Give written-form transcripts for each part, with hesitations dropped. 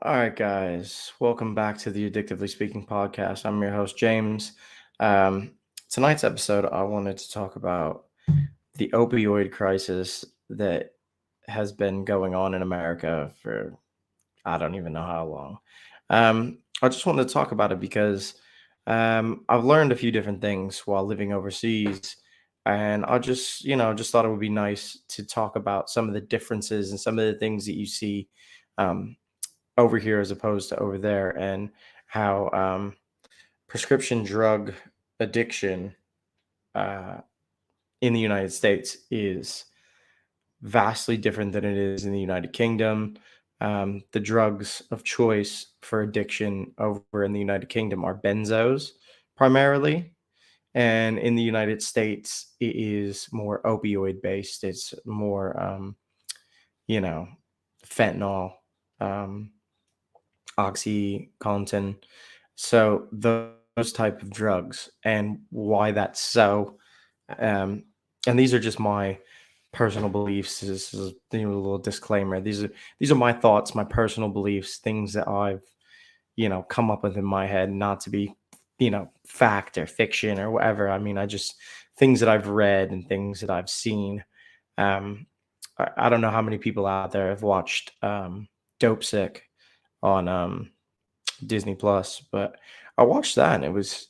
All right, guys, welcome back to the Addictively Speaking podcast. I'm your host, James. Um, Tonight's episode, I wanted to talk about the opioid crisis that has been going on in America for I don't even know how long. I just wanted to talk about it because I've learned a few different things while living overseas, and I just thought it would be nice to talk about some of the differences and some of the things that you see. Um, Over here as opposed to over there, and how prescription drug addiction uh, in the United States is vastly different than it is in the United Kingdom. The drugs of choice for addiction over in the United Kingdom are benzos primarily. And in the United States, it is more opioid based. It's more, you know, fentanyl, um, OxyContin. So those type of drugs, and why that's so. Um, and these are just my personal beliefs. This is a little disclaimer. These are my thoughts, my personal beliefs, things that I've come up with in my head, not to be fact or fiction or whatever. I mean, I just things that I've read and things that I've seen. I don't know how many people out there have watched Dopesick on Disney Plus, but I watched that and it was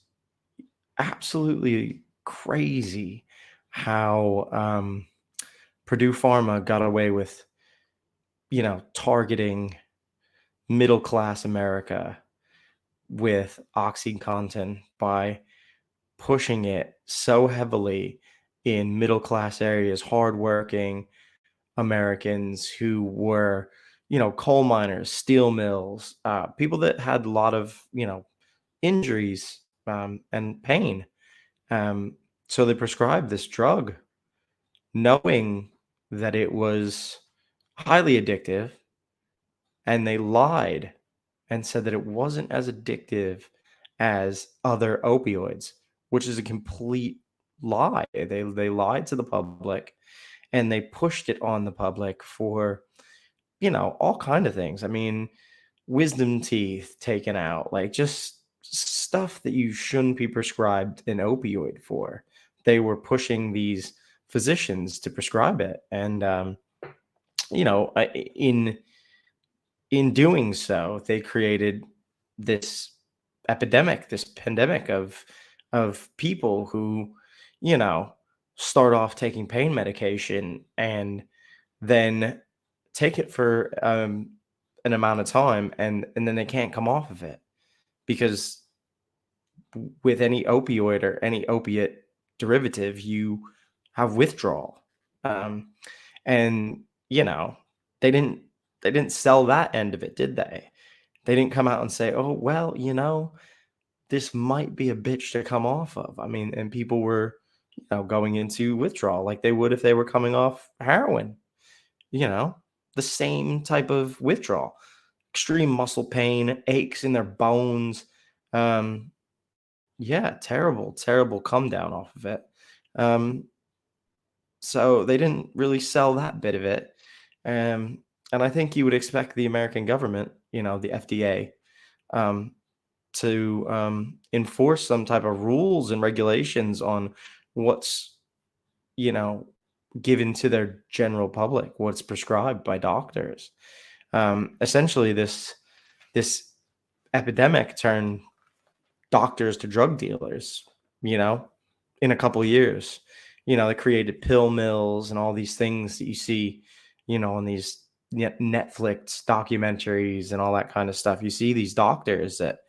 absolutely crazy how Purdue Pharma got away with, targeting middle class America with OxyContin by pushing it so heavily in middle class areas, hardworking Americans who were, coal miners, steel mills, people that had a lot of, injuries and pain. So they prescribed this drug knowing that it was highly addictive, and they lied and said that it wasn't as addictive as other opioids, which is a complete lie. They lied to the public, and they pushed it on the public for all kind of things. I mean, wisdom teeth taken out, like just stuff that you shouldn't be prescribed an opioid for. They were pushing these physicians to prescribe it, and you know, I- in in doing so, they created this epidemic, this pandemic of people who, you know, start off taking pain medication and then take it for an amount of time, and then they can't come off of it because with any opioid or any opiate derivative, you have withdrawal. Um, and they didn't they didn't sell that end of it, did they? They didn't come out and say, "Oh, well, this might be a bitch to come off of." I mean, and people were, going into withdrawal like they would if they were coming off heroin, you know, the same type of withdrawal, extreme muscle pain, aches in their bones. Um, yeah, terrible, terrible come down off of it. Um, so they didn't really sell that bit of it. Um, and I think you would expect the American government, the FDA, um, to enforce some type of rules and regulations on what's, you know, given to their general public, what's prescribed by doctors. Essentially, this epidemic turned doctors to drug dealers, you know, in a couple years. They created pill mills and all these things that you see, on these Netflix documentaries and all that kind of stuff. You see these doctors that,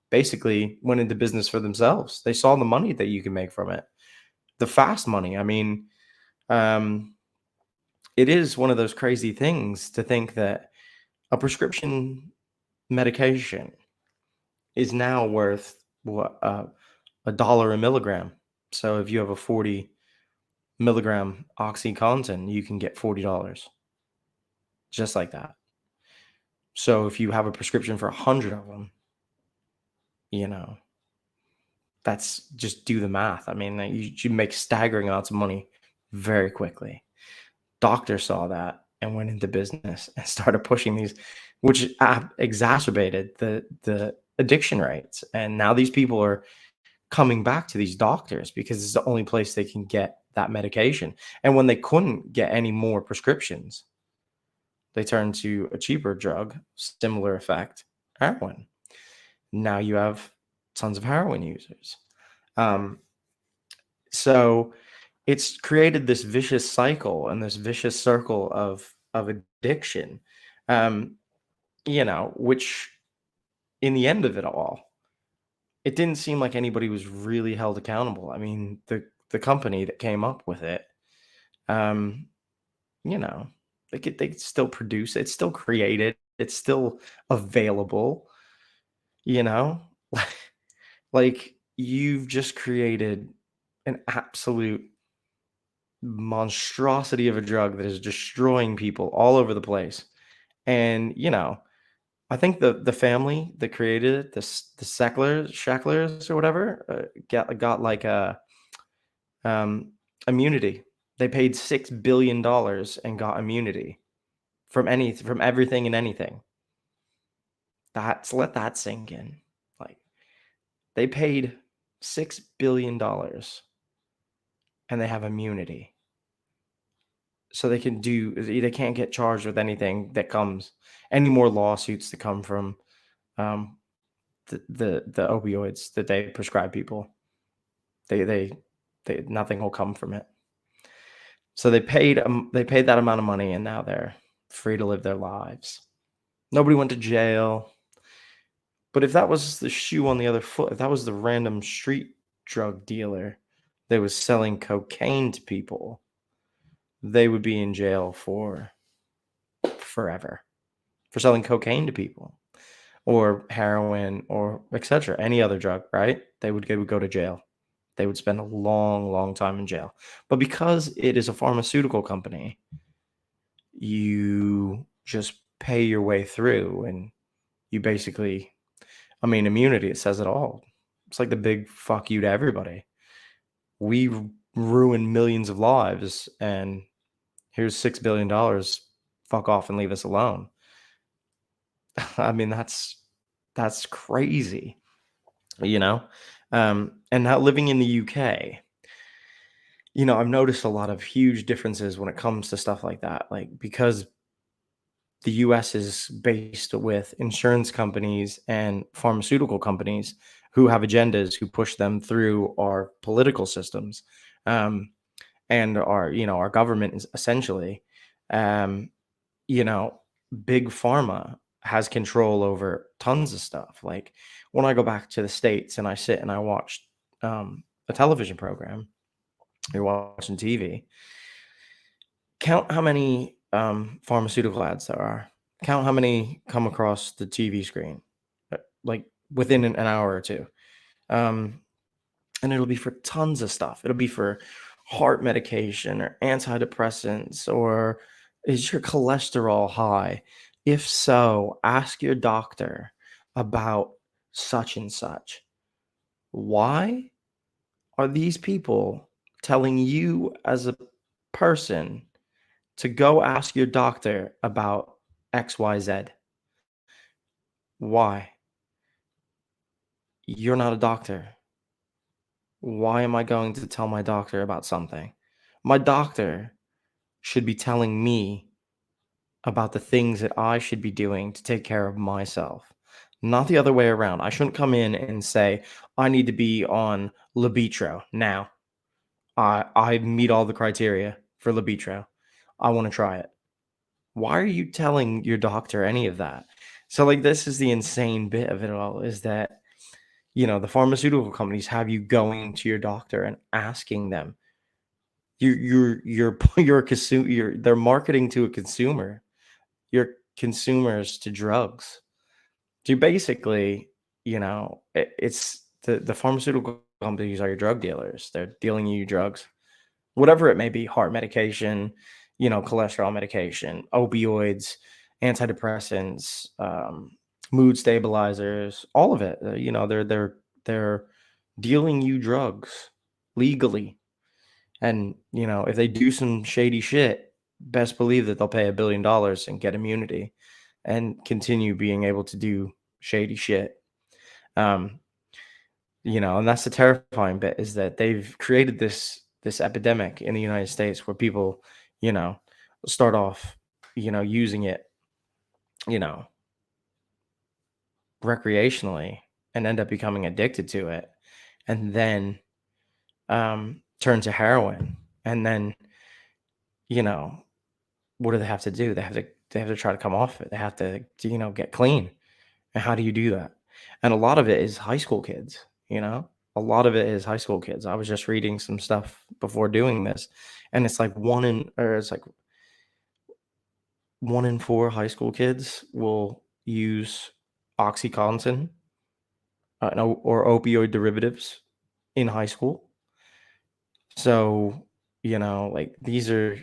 basically went into business for themselves. They saw the money that you can make from it, the fast money. I mean, um, it is one of those crazy things to think that a prescription medication is now worth what a dollar a milligram. So if you have a 40 milligram OxyContin, you can get $40 just like that. So if you have a prescription for 100 of them, you know, that's just do the math. I mean, you make staggering amounts of money very quickly. Doctor saw that and went into business and started pushing which exacerbated the addiction rates. And now these people are coming back to these doctors because it's the only place they can get that medication. And when they couldn't get any more prescriptions, they turned to a cheaper drug, similar effect, heroin. Now you have tons of heroin users. Um, so it's created this vicious cycle and this vicious circle of addiction, um, which in the end of it all, it didn't seem like anybody was really held accountable. I mean, the company that came up with it, um, you know, they could still produce it, it's still created, it's still available, you know? Like, you've just created an absolute monstrosity of a drug that is destroying people all over the place. And, I think the family that created it, the Shacklers or whatever, got like a um, immunity. They paid $6 billion and got immunity from everything and anything. That's let that sink in. Like, they paid $6 billion and they have immunity, so they can't get charged with anything that comes any more lawsuits that come from um, the opioids that they prescribe people. They they nothing will come from it. So they paid that amount of money, and now they're free to live their lives. Nobody went to jail. But if that was the shoe on the other foot, if that was the random street drug dealer that was selling cocaine to people, they would be in jail for forever for selling cocaine to people, or heroin, or etc. Any other drug, right? They would go to jail. They would spend a long, long time in jail. But because it is a pharmaceutical company, you just pay your way through, and you basically, I mean, immunity, it says it all. It's like the big fuck you to everybody. We ruin millions of lives, and here's $6 billion. Fuck off and leave us alone. I mean, that's crazy, you know. And now living in the UK, I've noticed a lot of huge differences when it comes to stuff like that. Like, because the US is based with insurance companies and pharmaceutical companies who have agendas who push them through our political systems, um, and our government is essentially, um, you know, big pharma has control over tons of stuff. Like, when I go back to the States and I sit and I watch a television program, you're watching TV, count how many pharmaceutical ads there are. Count how many come across the TV screen, like within an hour or two. Um, and it'll be for tons of stuff. It'll be for heart medication or antidepressants, or is your cholesterol high? If so, ask your doctor about such and such. Why are these people telling you as a person to go ask your doctor about XYZ? Why? You're not a doctor. Why am I going to tell my doctor about something? My doctor should be telling me about the things that I should be doing to take care of myself, not the other way around. I shouldn't come in and say, I need to be on Libitro now. I meet all the criteria for Libitro. I want to try it. Why are you telling your doctor any of that? So, like, this is the insane bit of it all, is that, the pharmaceutical companies have you going to your doctor and asking them. You're you're a consumer. They're marketing to a consumer. You're consumers to drugs. So basically, it's the pharmaceutical companies are your drug dealers. They're dealing you drugs, whatever it may be: heart medication, cholesterol medication, opioids, antidepressants, mood stabilizers, all of it. They're dealing you drugs legally. And, if they do some shady shit, best believe that they'll pay $1 billion and get immunity. and continue being able to do shady shit. Um, and that's the terrifying bit, is that they've created this epidemic in the United States where people, you know, start off, using it, you know, recreationally, and end up becoming addicted to it, and then turn to heroin, and then, you know, what do they have to do? They have to try to come off it. They have to, get clean. And how do you do that? And a lot of it is high school kids, you know? A lot of it is high school kids. I was just reading some stuff before doing this, and it's like 1 in 4 high school kids will use OxyContin, no, or opioid derivatives in high school. So, like, these are,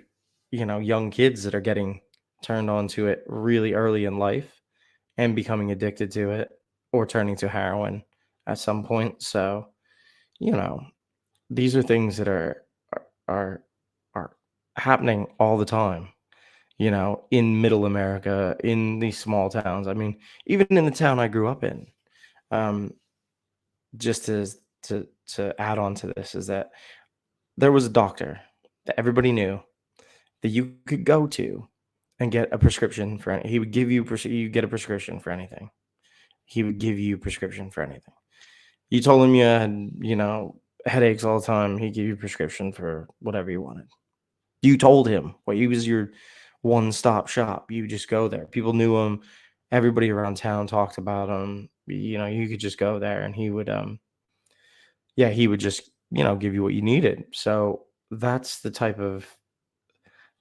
young kids that are getting turned on to it really early in life and becoming addicted to it, or turning to heroin at some point. So, you know, these are things that are are happening all the time, in middle America, in these small towns. I mean, even in the town I grew up in. Um, just to add on to this, is that there was a doctor that everybody knew that you could go to and get a prescription for he would give you you get a prescription for anything. He would give you a prescription for anything. You told him you had, headaches all the time, he'd give you a prescription for whatever you wanted. You told him, well, he was your one-stop shop. You just go there. People knew him. Everybody around town talked about him. You could just go there, and he would just, give you what you needed. So that's the type of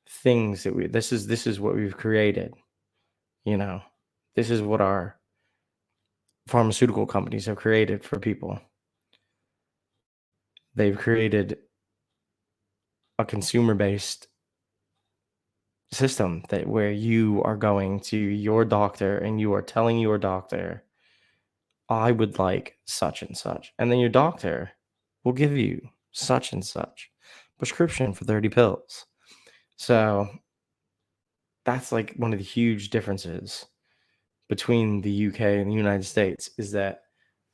things that this is what we've created, you know. This is what our pharmaceutical companies have created for people. They've created a consumer-based system that where you are going to your doctor and you are telling your doctor, I would like such and such. And then your doctor will give you such and such prescription for 30 pills. So that's like one of the huge differences between the UK and the United States, is that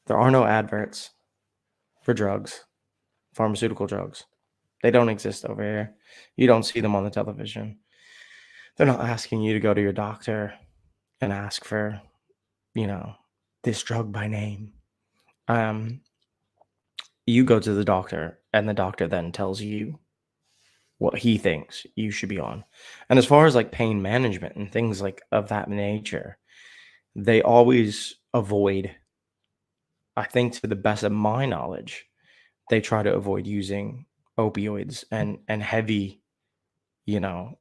there are no adverts for drugs, pharmaceutical drugs. They don't exist over here. You don't see them on the television. They're not asking you to go to your doctor and ask for, you know, this drug by name. Um, you go to the doctor, and the doctor then tells you what he thinks you should be on. And as far as like pain management and things like of that nature, they always avoid, I think to the best of my knowledge, they try to avoid using opioids and heavy, you know,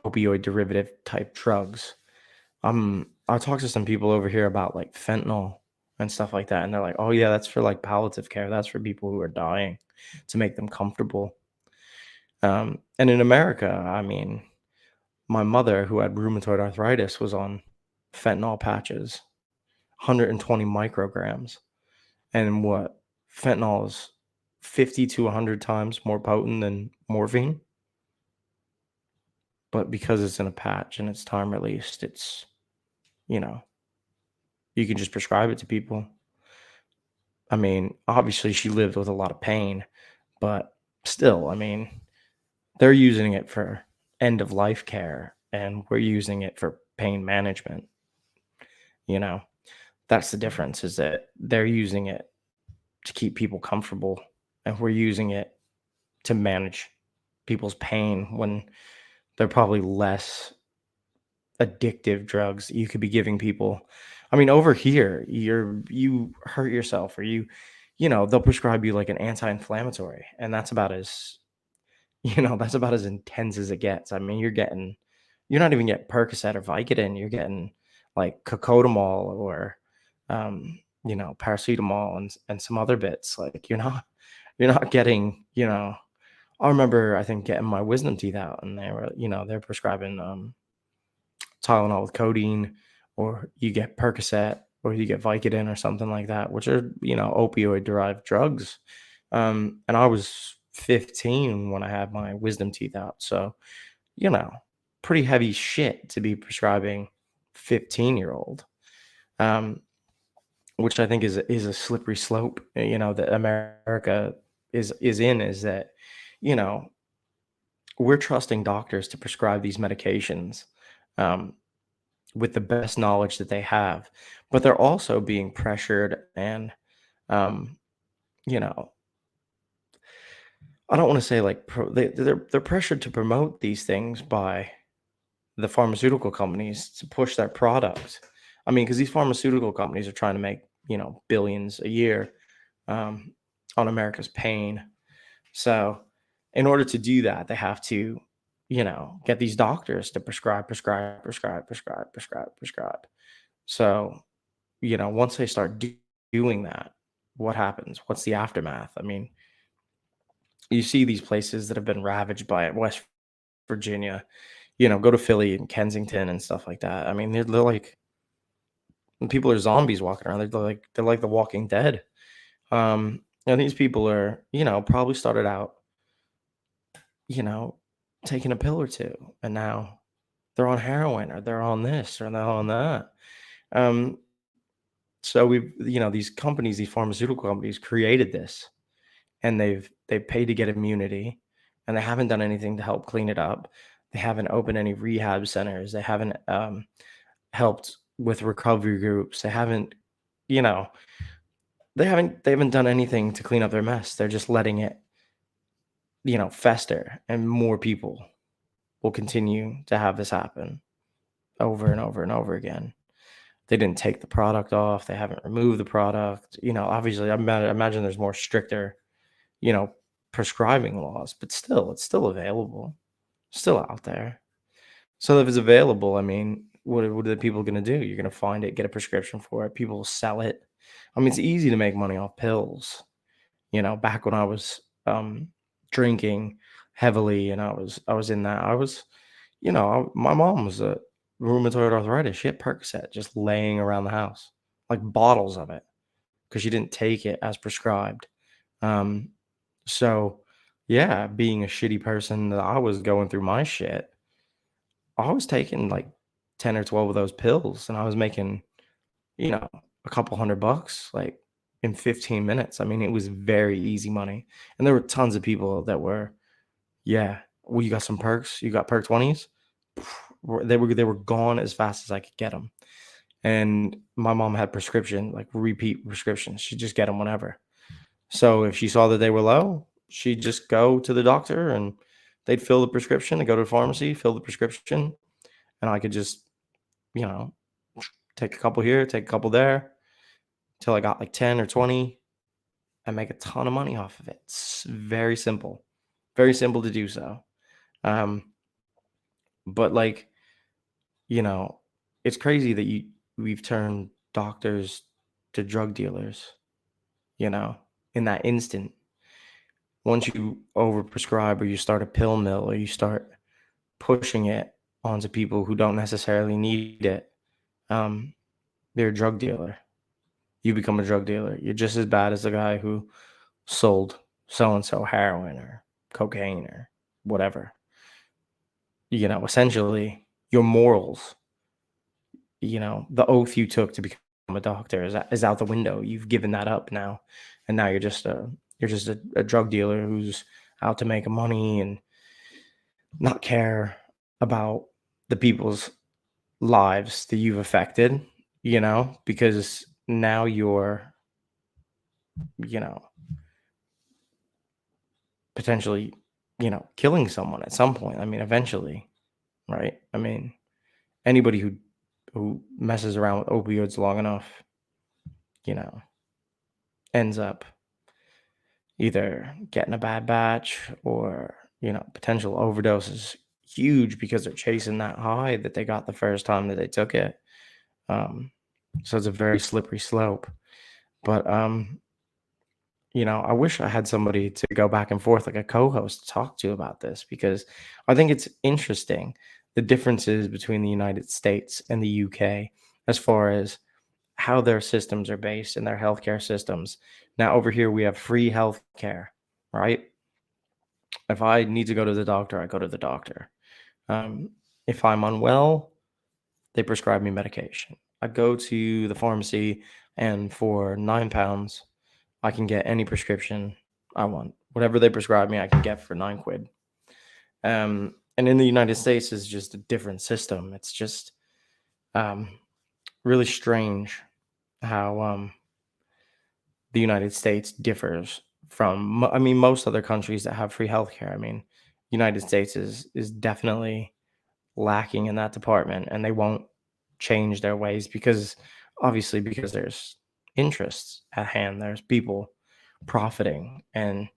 opioid derivative type drugs. I talked to some people over here about like fentanyl and stuff like that, and they're like, "Oh yeah, that's for like palliative care. That's for people who are dying, to make them comfortable." And in America, I mean, my mother, who had rheumatoid arthritis, was on fentanyl patches, 120 micrograms, and what, fentanyl is 50 to 100 times more potent than morphine, but because it's in a patch and it's time released, it's, you know, you can just prescribe it to people. I mean, obviously she lived with a lot of pain, but still, I mean, they're using it for end of life care, and we're using it for pain management, you know. That's the difference, is that they're using it to keep people comfortable, and we're using it to manage people's pain when they're probably less addictive drugs you could be giving people. I mean, over here, you hurt yourself, or they'll prescribe you like an anti-inflammatory, and that's about as, that's about as intense as it gets. I mean, you're not even getting Percocet or Vicodin, you're getting like cocodamol, or paracetamol, and some other bits. Like, you're not getting, I remember, I think, getting my wisdom teeth out, and they're prescribing Tylenol with codeine, or you get Percocet, or you get Vicodin or something like that, which are, opioid derived drugs. And I was 15 when I had my wisdom teeth out. So, you know, pretty heavy shit to be prescribing 15-year-old, um, which I think is a slippery slope, that America is in, is that, you know, we're trusting doctors to prescribe these medications, um, with the best knowledge that they have, but they're also being pressured and, um, you know, I don't want to say like they're pressured to promote these things by the pharmaceutical companies to push their product. I mean, because these pharmaceutical companies are trying to make, billions a year, um, on America's pain. So, in order to do that, they have to, get these doctors to prescribe, prescribe, prescribe, prescribe, prescribe, prescribe. So, once they start doing that, what happens? What's the aftermath? I mean, you see these places that have been ravaged by it, West Virginia, go to Philly and Kensington and stuff like that. I mean, they're like people are zombies walking around. They're like the Walking Dead. And these people are, probably started out, you know, taking a pill or two, and now they're on heroin or they're on this or they're on that. Um, so these companies, these pharmaceutical companies created this, and they've paid to get immunity, and they haven't done anything to help clean it up. They haven't opened any rehab centers. They haven't helped with recovery groups. You know, they haven't done anything to clean up their mess. They're just letting it, fester, and more people will continue to have this happen over and over and over again. They didn't take the product off. They haven't removed the product. Obviously, I imagine there's more stricter, you know, prescribing laws, but still, it's still available, still out there. So if it's available, I mean, what are the people going to do? You're going to find it, get a prescription for it. People will sell it. I mean, it's easy to make money off pills. Back when I was drinking heavily, and I was in that, my mom was a rheumatoid arthritis. She had Percocet just laying around the house, like bottles of it, because she didn't take it as prescribed. Um, so yeah, being a shitty person that I was going through my shit, I was taking like 10 or 12 of those pills, and I was making, a couple $100 like in 15 minutes. I mean, it was very easy money. And there were tons of people that were, yeah, well, you got some perks, you got perk 20s. They were gone as fast as I could get them. And my mom had prescription, like repeat prescriptions. She'd just get them whenever. So if she saw that they were low, she'd just go to the doctor and they'd fill the prescription and go to the pharmacy, fill the prescription, and I could just, you know, take a couple here, take a couple there, till I got like 10 or 20 and make a ton of money off of it. It's very simple to do so. Um, but like, you know, it's crazy that we've turned doctors to drug dealers, you know, in that instant. Once you overprescribe or you start a pill mill or you start pushing it onto people who don't necessarily need it, um, they're a drug dealer. You become a drug dealer. You're just as bad as the guy who sold so and so heroin or cocaine or whatever. Essentially, your morals, the oath you took to become a doctor is out the window. You've given that up now, and now you're just a drug dealer who's out to make money and not care about the people's lives that you've affected. Because now you're, you know, potentially, killing someone at some point. I mean, eventually, right? I mean, anybody who messes around with opioids long enough, you know, ends up either getting a bad batch or, potential overdoses huge because they're chasing that high that they got the first time that they took it. Um, so it's a very slippery slope. But I wish I had somebody to go back and forth, like a co-host, to talk to about this, because I think it's interesting the differences between the United States and the UK as far as how their systems are based and their healthcare systems. Now, over here, we have free healthcare, right? If I need to go to the doctor, I go to the doctor. Um, If I'm unwell, they prescribe me medication. I go to the pharmacy, and for £9, I can get any prescription I want. Whatever they prescribe me, I can get for 9 quid. And in the United States is just a different system. It's just um, really strange how the United States differs from, I mean, most other countries that have free healthcare. I mean, United States is definitely lacking in that department, and they won't change their ways because obviously because there's interests at hand. There's people profiting, and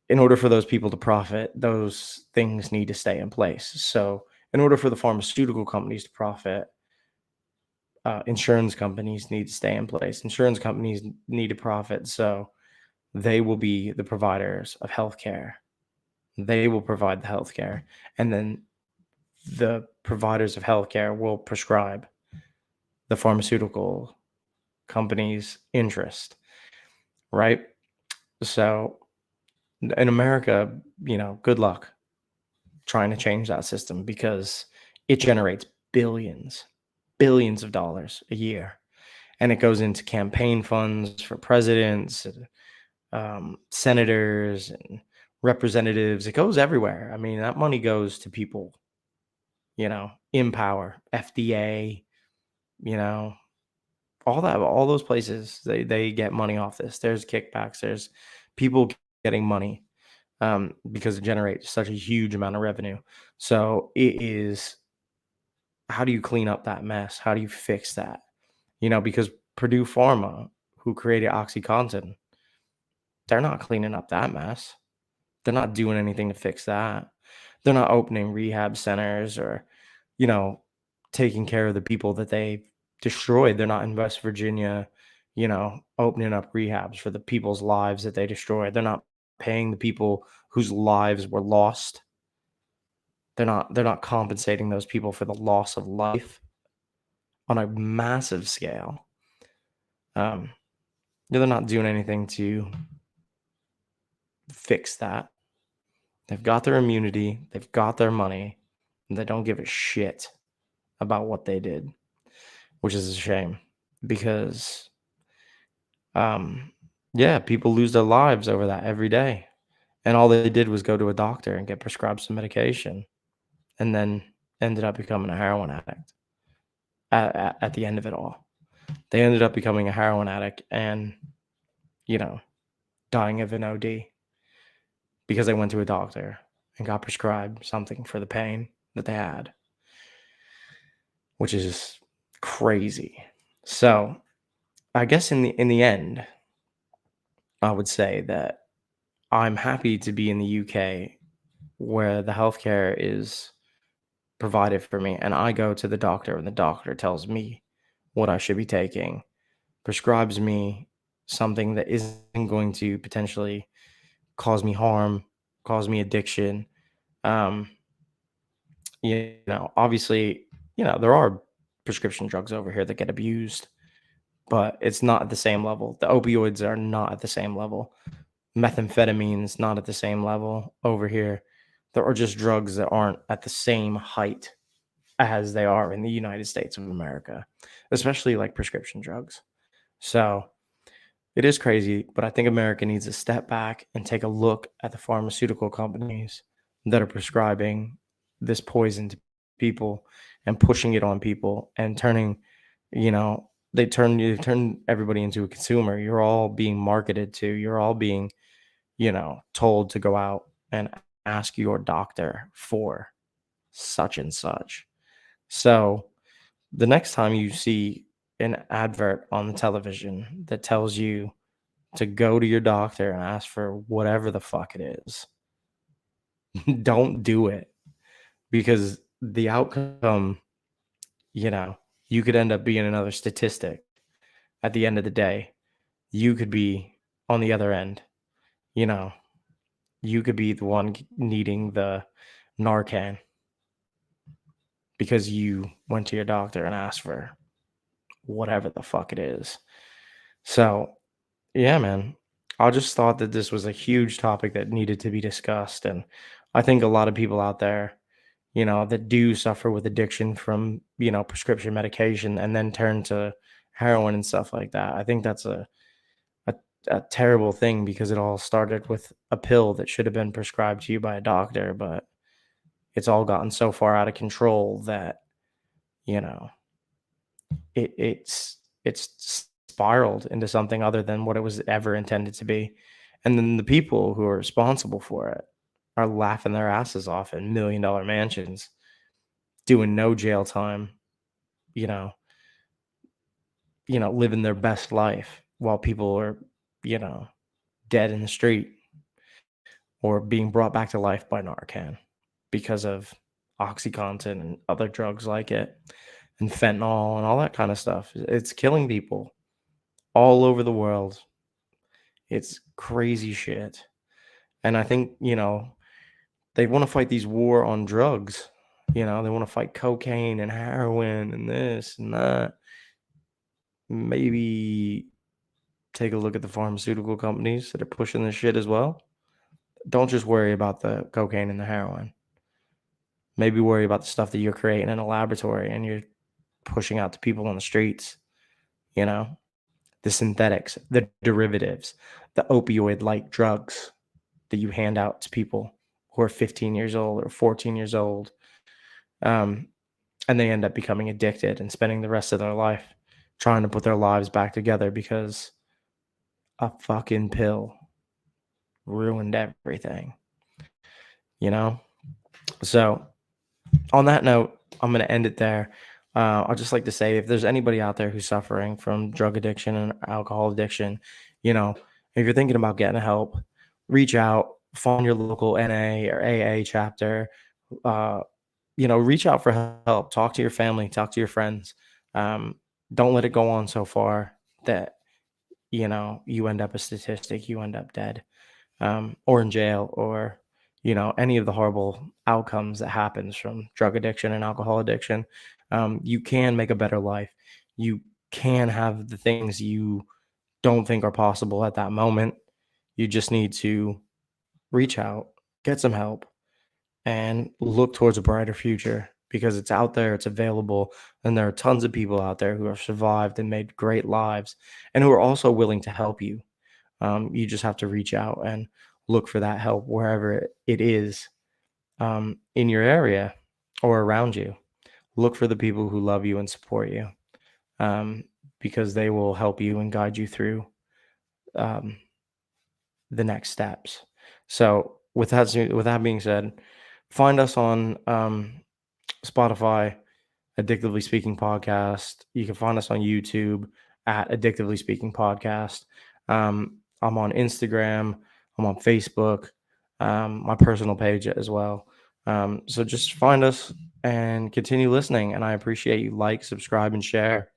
in order for those people to profit, those things need to stay in place. So, in order for the pharmaceutical companies to profit, insurance companies need to stay in place. Insurance companies need to profit, so they will be the providers of healthcare. They will provide the healthcare, and then the providers of healthcare will prescribe the pharmaceutical company's interest, right? So in America, good luck trying to change that system because it generates billions, billions of dollars a year. And it goes into campaign funds for presidents, senators, and representatives. It goes everywhere. I mean, that money goes to people, in power, FDA, you know, all those places, they get money off this. There's kickbacks, there's people getting money because it generates such a huge amount of revenue. So it is, how do you clean up that mess? How do you fix that? Because Purdue Pharma, who created OxyContin, they're not cleaning up that mess. They're not doing anything to fix that. They're not opening rehab centers or, you know, taking care of the people that they destroyed. They're not in West Virginia, opening up rehabs for the people's lives that they destroyed. They're not paying the people whose lives were lost. They're not compensating those people for the loss of life on a massive scale. Um, they're not doing anything to fix that. They've got their immunity, they've got their money, and they don't give a shit about what they did, which is a shame because, um, yeah, people lose their lives over that every day. And all they did was go to a doctor and get prescribed some medication and then ended up becoming a heroin addict at the end of it all. They ended up becoming a heroin addict and, you know, dying of an OD because they went to a doctor and got prescribed something for the pain that they had, which is crazy. So, I guess in the end, I would say that I'm happy to be in the UK where the healthcare is provided for me and I go to the doctor and the doctor tells me what I should be taking, prescribes me something that isn't going to potentially cause me harm, cause me addiction. Um, obviously, there are prescription drugs over here that get abused, but it's not at the same level. The opioids are not at the same level. Methamphetamine's not at the same level over here. There are just drugs that aren't at the same height as they are in the United States of America, especially like prescription drugs. So it is crazy, but I think America needs to step back and take a look at the pharmaceutical companies that are prescribing this poison to people and pushing it on people and turning, they turn everybody into a consumer. You're all being marketed to, you're all being, told to go out and ask your doctor for such and such. So the next time you see an advert on the television that tells you to go to your doctor and ask for whatever the fuck it is, don't do it because the outcome, you know, you could end up being another statistic at the end of the day. You could be on the other end, you know, you could be the one needing the Narcan because you went to your doctor and asked for whatever the fuck it is. So, yeah, man, I just thought that this was a huge topic that needed to be discussed. And I think a lot of people out there, that do suffer with addiction from, prescription medication and then turn to heroin and stuff like that. I think that's a, a terrible thing because it all started with a pill that should have been prescribed to you by a doctor, but it's all gotten so far out of control that, you know, it's spiraled into something other than what it was ever intended to be. And then the people who are responsible for it are laughing their asses off in $1 million mansions, doing no jail time, you know, living their best life while people are, you know, dead in the street or being brought back to life by Narcan because of OxyContin and other drugs like it and fentanyl and all that kind of stuff. It's killing people all over the world. It's crazy shit. And I think, they want to fight these war on drugs. They want to fight cocaine and heroin and this and that. Maybe take a look at the pharmaceutical companies that are pushing this shit as well. Don't just worry about the cocaine and the heroin. Maybe worry about the stuff that you're creating in a laboratory and you're pushing out to people on the streets, you know, the synthetics, the derivatives, the opioid like drugs that you hand out to people who are 15 years old or 14 years old. And they end up becoming addicted and spending the rest of their life trying to put their lives back together because a fucking pill ruined everything, you know? So, on that note, I'm going to end it there. I'd just like to say if there's anybody out there who's suffering from drug addiction and alcohol addiction, if you're thinking about getting help, reach out, find your local NA or AA chapter, uh, reach out for help, talk to your family, talk to your friends. Don't let it go on so far that, you end up a statistic, you end up dead, or in jail, or any of the horrible outcomes that happens from drug addiction and alcohol addiction. You can make a better life. You can have the things you don't think are possible at that moment. You just need to reach out, get some help, and look towards a brighter future because it's out there, it's available, and there are tons of people out there who have survived and made great lives and who are also willing to help you. You just have to reach out and look for that help wherever it is, in your area or around you. Look for the people who love you and support you, um, because they will help you and guide you through, um, the next steps. So, with that being said, find us on, Spotify, Addictively Speaking Podcast. You can find us on YouTube at Addictively Speaking Podcast. I'm on Instagram. I'm on Facebook, my personal page as well. So just find us and continue listening. And I appreciate you. Like, subscribe, and share.